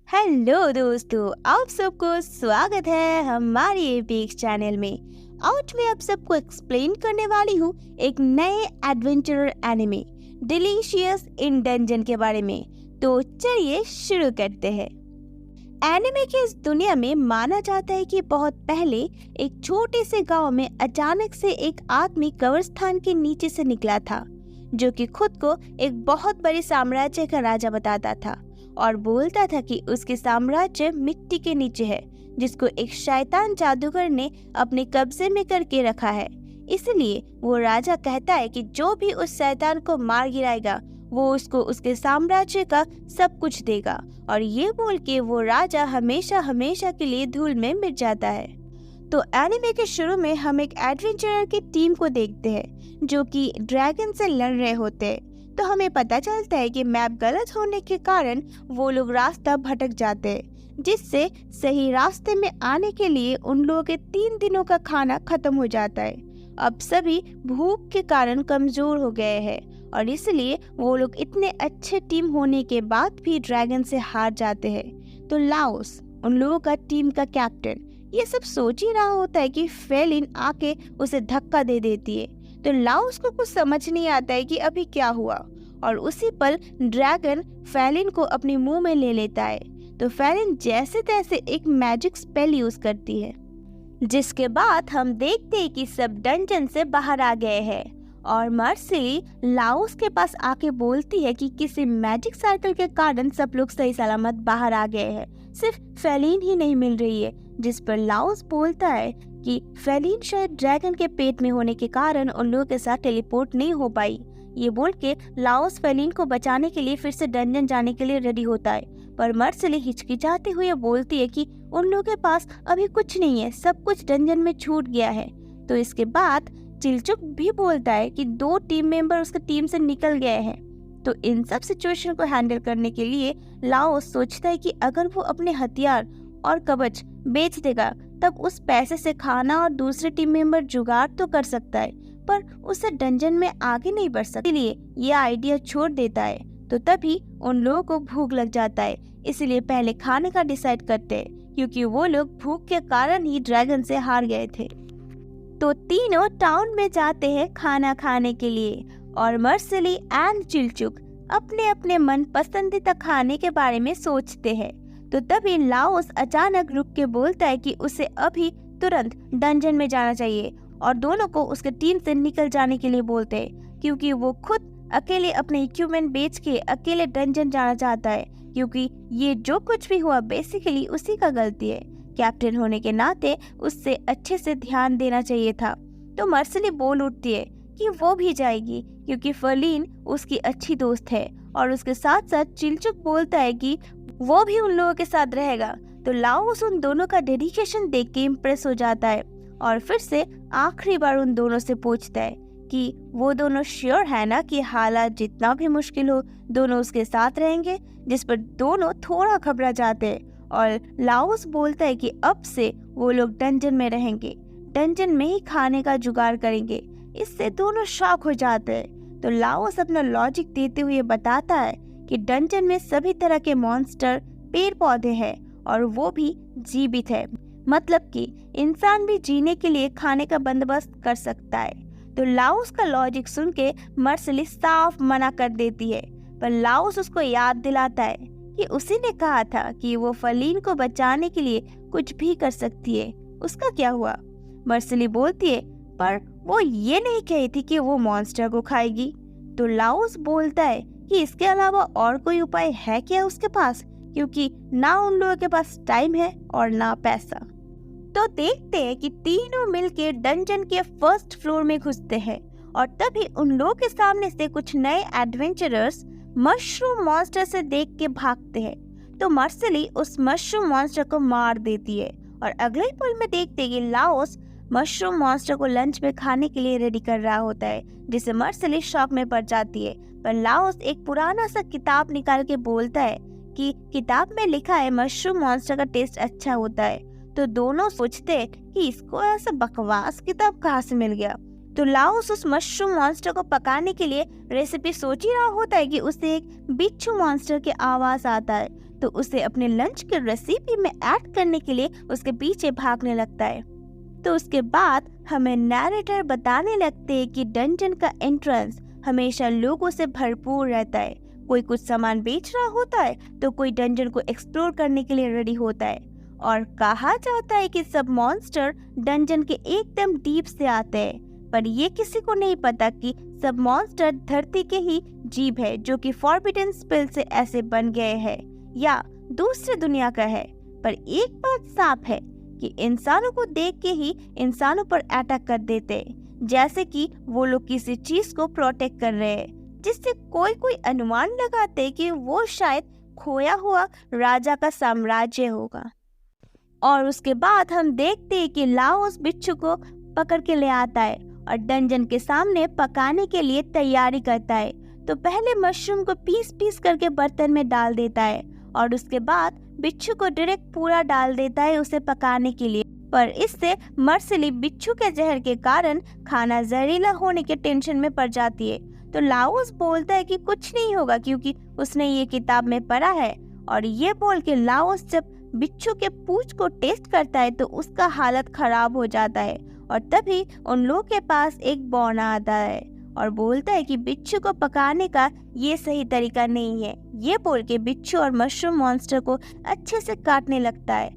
Hello दोस्तों, आप सबको स्वागत है हमारे एपिक चैनल में। आज मैं आप सबको एक्सप्लेन करने वाली हूँ एक नए एडवेंचर एनिमे डिलीशियस इन डंजन के बारे में। तो चलिए शुरू करते हैं। एनिमे की इस दुनिया में माना जाता है कि बहुत पहले एक छोटे से गांव में अचानक से एक आदमी कब्रिस्तान के नीचे से निकला था, जो कि खुद को एक बहुत बड़े साम्राज्य का राजा बताता था और बोलता था कि उसके साम्राज्य मिट्टी के नीचे है, जिसको एक शैतान जादूगर ने अपने कब्जे में करके रखा है। इसलिए वो राजा कहता है कि जो भी उस शैतान को मार गिराएगा वो उसको उसके साम्राज्य का सब कुछ देगा। और ये बोल के वो राजा हमेशा हमेशा के लिए धूल में मिट जाता है। तो एनिमे के शुरू में हम एक एडवेंचरर की टीम को देखते हैं जो कि ड्रैगन से लड़ रहे होते हैं। तो हमें पता चलता है कि मैप गलत होने के कारण वो लोग रास्ता भटक जाते हैं, जिससे सही रास्ते में आने के लिए उन लोगों के 3 दिनों का खाना खत्म हो जाता है। अब सभी भूख के कारण कमजोर हो गए हैं और इसलिए वो लोग इतने अच्छे टीम होने के बाद भी ड्रैगन से हार जाते हैं। तो लाओस, उन लोगों का टीम का कैप्टन, ये सब सोच ही रहा होता है कि फेलिन आके उसे धक्का दे देती है। तो लाओस को कुछ समझ नहीं आता है कि अभी क्या हुआ, और उसी पल ड्रैगन फेलिन को अपने मुंह में ले लेता है। तो फेलिन जैसे तैसे एक मैजिक स्पेल यूज करती है, जिसके बाद हम देखते हैं कि सब डंजन से बाहर आ गए हैं। और मर्सिली लाओस के पास आके बोलती है कि किसी मैजिक सर्कल के कारण सब लोग सही सलामत बाहर आ गए हैं, सिर्फ फेलिन ही नहीं मिल रही है। जिस पर लाओस बोलता है कि फेलिन शायद ड्रैगन के पेट में होने के कारण उन लोगों के साथ टेलीपोर्ट नहीं हो पाई। ये बोल के लाओस फेलिन को बचाने के लिए फिर से डंजन जाने के लिए रेडी होता है, पर मर्सिली हिचकिचाते हुए बोलती है कि उन लोगों के पास अभी कुछ नहीं है, सब कुछ डंजन में छूट गया है। तो इसके बाद चिलचुक भी बोलता है कि 2 टीम मेंबर उसके टीम से निकल गए हैं। तो इन सब सिचुएशन को हैंडल करने के लिए लाओस सोचता है कि अगर वो अपने हथियार और कवच बेच देगा तब उस पैसे से खाना और दूसरे टीम मेंबर जुगाड़ तो कर सकता है, पर उससे डंजन में आगे नहीं बढ़ सकता, इसलिए ये आइडिया छोड़ देता है। तो तभी उन लोगों को भूख लग जाता है, इसलिए पहले खाने का डिसाइड करते हैं, क्योंकि वो लोग भूख के कारण ही ड्रैगन से हार गए थे। तो तीनों टाउन में जाते हैं खाना खाने के लिए, और मर्सिली एंड चिलचुक अपने अपने मन पसंदीदा खाने के बारे में सोचते हैं। तो तभी लाओस अचानक रुक के बोलता है कि उसे अभी तुरंत डंजन में जाना चाहिए, और दोनों को उसके टीम से निकल जाने के लिए बोलते हैं, क्योंकि वो खुद अकेले अपने इक्विपमेंट बेच के अकेले डंजन जाना चाहता है, क्योंकि ये जो कुछ भी हुआ बेसिकली उसी का गलती है। कैप्टन होने के नाते उससे अच्छे से ध्यान देना चाहिए था। तो मर्सिली बोल उठती है कि वो भी जाएगी, क्योंकि फेलिन उसकी अच्छी दोस्त है, और उसके साथ साथ चिलचुक बोलता है कि वो भी उन लोगों के साथ रहेगा। तो लाओस उन दोनों का डेडिकेशन देख के इम्प्रेस हो जाता है, और फिर से आखिरी बार उन दोनों से पूछता है कि वो दोनों श्योर है ना कि हालात जितना भी मुश्किल हो दोनों उसके साथ रहेंगे। जिस पर दोनों थोड़ा घबरा जाते हैं, और लाओस बोलता है कि अब से वो लोग डंजन में रहेंगे, डंजन में ही खाने का जुगाड़ करेंगे। इससे दोनों शॉक हो जाते हैं। तो लाओस अपना लॉजिक देते हुए बताता है कि डंजन में सभी तरह के मॉन्स्टर, पेड़ पौधे हैं, और वो भी जीवित है, मतलब कि इंसान भी जीने के लिए खाने का बंदोबस्त कर सकता है। तो लाओस का लॉजिक सुन के मर्सिली साफ मना कर देती है, पर लाओस उसको याद दिलाता है कि उसी ने कहा था कि वो फेलिन को बचाने के लिए कुछ भी कर सकती है। उसका क्या हुआ? मर्सिली बोलती है, पर वो ये नहीं कही थी कि वो मॉन्स्टर को खाएगी। तो लाओस बोलता है कि इसके अलावा और कोई उपाय है क्या उसके पास, क्योंकि ना उन लोगों के पास टाइम है और ना पैसा। तो देखते हैं कि तीनों मिलके डंजन के फर्स्ट फ्लोर में घुसते हैं, और तभी उन लोगों के सामने से कुछ नए एडवेंचरर्स मशरूम मॉन्स्टर से देख के भागते हैं। तो मर्सिली उस मशरूम मॉन्स्टर को मार देती है, और अगले ही पल में देखते हैं कि लाओस मशरूम मॉन्स्टर को लंच में खाने के लिए रेडी कर रहा होता है, जिससे मर्सिली शॉक में पड़ जाती है। पर लाओस एक पुराना सा किताब निकाल के बोलता है कि किताब में लिखा है मशरूम मॉन्स्टर का टेस्ट अच्छा होता है। तो दोनों सोचते हैं कि इसको ऐसा बकवास किताब कहाँ से मिल गया। तो लाओस उस मशरूम मॉन्स्टर को पकाने के लिए रेसिपी सोच ही रहा होता है कि उसे एक बिच्छू मॉन्स्टर की आवाज आता है। तो उसे अपने लंच के रेसिपी में ऐड करने के लिए उसके पीछे भागने लगता है। तो उसके बाद हमें नैरेटर बताने लगते हैं कि डंजन का एंट्रेंस हमेशा लोगों से भरपूर रहता है। कोई कुछ सामान बेच रहा होता है तो कोई डंजन को एक्सप्लोर करने के लिए रेडी होता है। और कहा जाता है कि सब मॉन्स्टर डंजन के एकदम डीप से आते हैं, पर ये किसी को नहीं पता कि सब मॉन्स्टर धरती के ही जीव है जो कि फॉरबिडन स्पेल से ऐसे बन गए हैं या दूसरी दुनिया का है। पर एक बात साफ है कि इंसानों को देख के ही इंसानों पर अटैक कर देते, जैसे कि वो लोग किसी चीज को प्रोटेक्ट कर रहे हैं, जिससे कोई अनुमान लगाते कि वो शायद खोया हुआ राजा का साम्राज्य होगा। और उसके बाद हम देखते हैं कि लाओस बिच्छू को पकड़ के ले आता है और डंजन के सामने पकाने के लिए तैयारी करता है। तो पहले मशरूम को पीस पीस करके बर्तन में डाल देता है और उसके बाद बिच्छू को डायरेक्ट पूरा डाल देता है उसे पकाने के लिए। पर इससे मर्सिली बिच्छू के जहर के कारण खाना जहरीला होने के टेंशन में पड़ जाती है। तो लाओस बोलता है कि कुछ नहीं होगा क्योंकि उसने ये किताब में पढ़ा है। और ये बोल के लाओस जब बिच्छू के पूंछ को टेस्ट करता है तो उसका हालत खराब हो जाता है। और तभी उन लोगों के पास एक बौना आता है और बोलता है कि बिच्छू को पकाने का ये सही तरीका नहीं है। ये बोल के बिच्छू और मशरूम मॉन्स्टर को अच्छे से काटने लगता है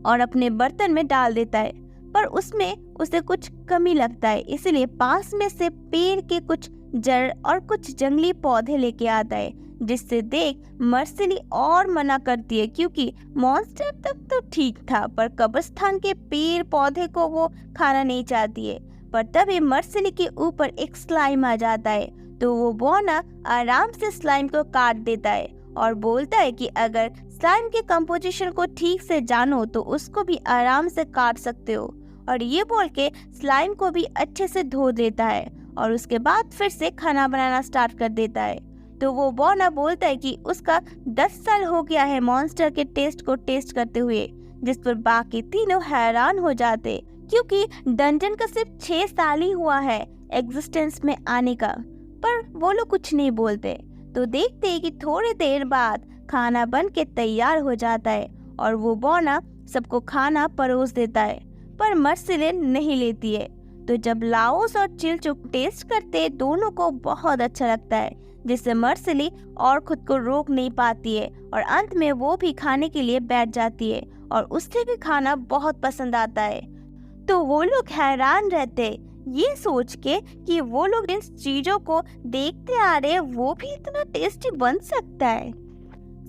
और अपने बर्तन में डाल देता है। पर उसमें उसे कुछ कमी लगता है, इसलिए पास में से पेड़ के कुछ जड़ और कुछ जंगली पौधे लेके आता है, जिससे देख मर्सिली और मना करती है क्योंकि मॉन्स्टर तक तो ठीक था पर कब्रिस्तान के पेड़ पौधे को वो खाना नहीं चाहती है। पर तभी मर्सिली के ऊपर एक स्लाइम आ जाता है, तो वो बौना आराम से स्लाइम को काट देता है और बोलता है कि अगर स्लाइम के कंपोजिशन को ठीक से जानो तो उसको भी आराम से काट सकते हो। और ये बोल के स्लाइम को भी अच्छे से धो देता है और उसके बाद फिर से खाना बनाना स्टार्ट कर देता है। तो वो बौना बोलता है कि उसका 10 साल हो गया है मॉन्स्टर के टेस्ट को टेस्ट करते हुए, जिस पर बाकी तीनों हैरान हो जाते क्योंकि डंजन का सिर्फ 6 साल ही हुआ है एग्जिस्टेंस में आने का। पर वो लोग कुछ नहीं बोलते। तो देखते हैं कि थोड़ी देर बाद खाना बन के तैयार हो जाता है और वो बौना सबको खाना परोस देता है, पर मर्सिली नहीं लेती है। तो जब लाओस और चिलचुक टेस्ट करते दोनों को बहुत अच्छा लगता है, जिससे मर्सिली और खुद को रोक नहीं पाती है और अंत में वो भी खाने के लिए बैठ जाती है और उसे भी खाना बहुत पसंद आता है। तो वो लोग हैरान रहते ये सोच के कि वो लोग इन चीजों को देखते आ रहे वो भी इतना टेस्टी बन सकता है।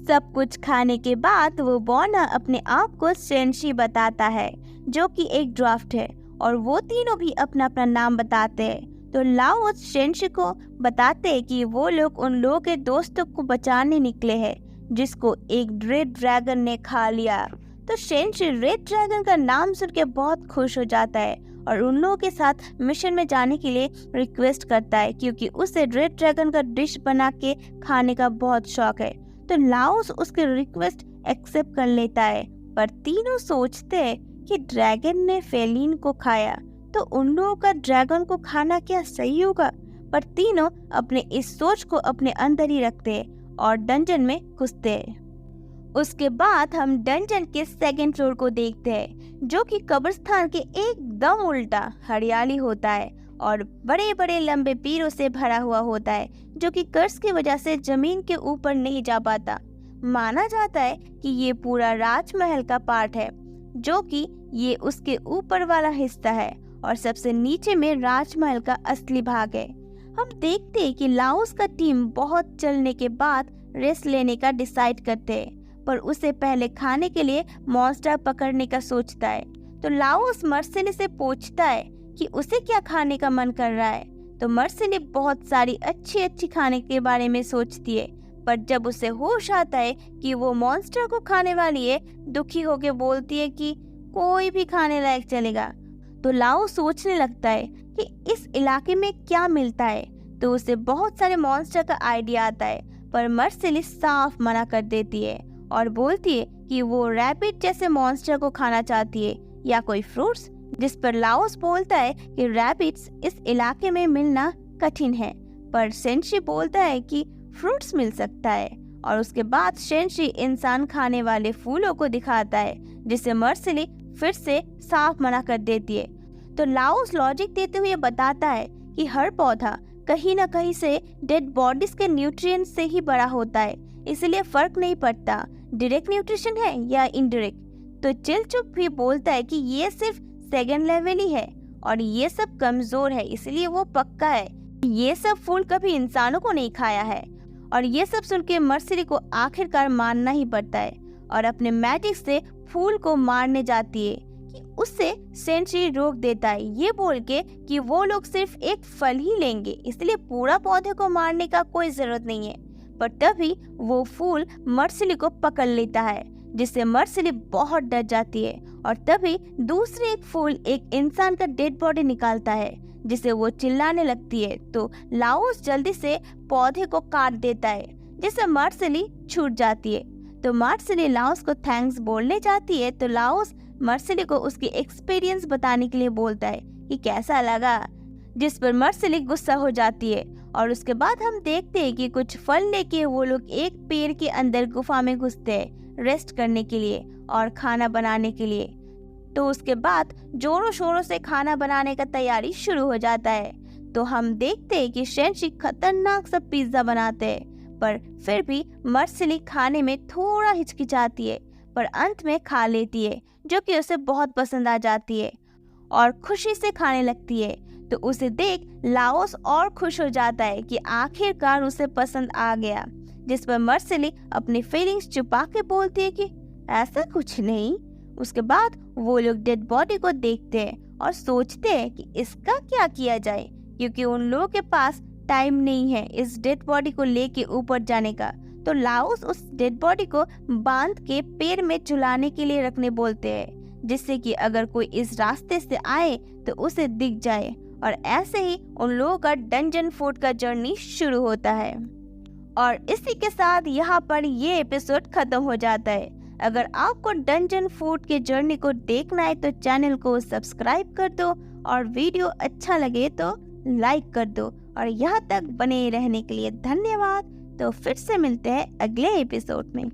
सब कुछ खाने के बाद वो बौना अपने आप को सेंशी बताता है जो कि एक ड्राफ्ट है और वो तीनों भी अपना अपना नाम बताते हैं। तो लाओस शेंशी को बताते हैं कि वो लोग उन लोगों के दोस्तों को बचाने निकले हैं जिसको एक रेड ड्रैगन ने खा लिया। तो शेंशी रेड ड्रैगन का नाम सुन के बहुत खुश हो जाता है और उन लोगों के साथ मिशन में जाने के लिए रिक्वेस्ट करता है क्योंकि उसे रेड ड्रैगन का डिश बना के खाने का बहुत शौक है। तो लाओस उसके रिक्वेस्ट एक्सेप्ट कर लेता है, पर तीनों सोचते हैं कि ड्रैगन ने फेलिन को खाया तो उन लोगों का ड्रैगन को खाना क्या सही होगा। पर तीनों अपने इस सोच को अपने अंदर ही रखते हैं और डंजन में घुसते हैं। उसके बाद हम डंजन के सेकंड फ्लोर को देखते हैं जो कि कब्रिस्तान के एकदम उल्टा हरियाली होता है और बड़े बड़े लंबे पेड़ों से भरा हुआ होता है जो कि कर्ज की वजह से जमीन के ऊपर नहीं जा पाता। माना जाता है कि ये पूरा राजमहल का पार्ट है जो कि ये उसके ऊपर वाला हिस्सा है और सबसे नीचे में राजमहल का असली भाग है। हम देखते हैं कि लाओस का टीम बहुत चलने के बाद रेस्ट लेने का डिसाइड करते हैं, पर उसे पहले खाने के लिए मॉन्स्टर पकड़ने का सोचता है। तो लाओस मर्सिली से पूछता है कि उसे क्या खाने का मन कर रहा है। तो मर्सिली बहुत सारी अच्छी खाने के बारे में सोचती है, पर जब उसे होश आता है कि वो मॉन्स्टर को खाने वाली है, दुखी होकर बोलती है कि कोई भी खाने लायक चलेगा। तो लाओ सोचने लगता है कि इस इलाके में क्या मिलता है, तो उसे बहुत सारे मॉन्स्टर का आइडिया आता है, पर मर्सिली साफ मना कर देती है और बोलती है कि वो रैबिट जैसे मॉन्स्टर को खाना चाहती है या कोई फ्रूट्स, जिस पर लाओस बोलता है कि रैबिट्स इस इलाके में मिलना कठिन है, पर सेंशी बोलता है कि फ्रूट्स मिल सकता है और उसके बाद शेंशी इंसान खाने वाले फूलों को दिखाता है, जिसे मर्सिली फिर से साफ मना कर देती है। तो लाओस लॉजिक देते हुए बताता है कि हर पौधा कहीं ना कहीं से डेड बॉडीज के न्यूट्रिएंट से ही बड़ा होता है, इसलिए फर्क नहीं पड़ता डायरेक्ट न्यूट्रिशन है या इनडायरेक्ट। तो चिलचुप भी बोलता है कि ये सिर्फ सेकंड लेवल ही है और ये सब कमजोर है, इसलिए वो पक्का है ये सब फूल कभी इंसानों को नहीं खाया है। और ये सब सुन के मर्सिली को आखिरकार मानना ही पड़ता है और अपने मैजिक से फूल को मारने जाती है कि उससे शेंशी रोक देता है, ये बोल के कि वो लोग सिर्फ एक फल ही लेंगे, इसलिए पूरा पौधे को मारने का कोई जरूरत नहीं है। पर तभी वो फूल मर्सिली को पकड़ लेता है, जिससे मर्सिली बहुत डर जाती है। और तभी दूसरे एक फूल एक इंसान का डेड बॉडी निकालता है, जिसे वो चिल्लाने लगती है। तो लाओस जल्दी से पौधे को काट देता है, जिससे मर्सिली छूट जाती है। तो मर्सिली लाओस को थैंक्स बोलने जाती है, तो लाओस मर्सिली को उसकी एक्सपीरियंस बताने के लिए बोलता है कि कैसा लगा, जिस पर मर्सिली गुस्सा हो जाती है। और उसके बाद हम देखते हैं कि कुछ फल लेके वो लोग एक पेड़ के अंदर गुफा में घुसते हैं रेस्ट करने के लिए और खाना बनाने के लिए। तो उसके बाद जोरों शोरों से खाना बनाने का तैयारी शुरू हो जाता है। तो हम देखते हैं कि शेंशी खतरनाक सा पिज्जा बनाते हैं, पर फिर भी मर्सिली खाने में थोड़ा हिचकिचाती है, पर अंत में खा लेती है, जो कि उसे बहुत पसंद आ जाती है और खुशी से खाने लगती है। तो उसे देख लाओस और खुश हो जाता है कि आखिरकार उसे पसंद आ गया, जिस पर मर्सिली अपनी फीलिंग्स छुपा के बोलती है कि ऐसा कुछ नहीं। उसके बाद वो लोग डेड बॉडी को देखते हैं और सोचते हैं कि इसका क्या किया जाए, क्योंकि उन लोगों के पास टाइम नहीं है इस डेड बॉडी को लेके ऊपर जाने का। तो लाओस उस डेड बॉडी को बांध के पेड़ में झुलाने के लिए रखने बोलते हैं, जिससे कि अगर कोई इस रास्ते से आए तो उसे दिख जाए। और ऐसे ही उन लोगों का डंजन फूड का जर्नी शुरू होता है। और इसी के साथ यहाँ पर ये एपिसोड खत्म हो जाता है। अगर आपको डंजन फूड के जर्नी को देखना है तो चैनल को सब्सक्राइब कर दो और वीडियो अच्छा लगे तो लाइक कर दो। और यहाँ तक बने रहने के लिए धन्यवाद। तो फिर से मिलते हैं अगले एपिसोड में।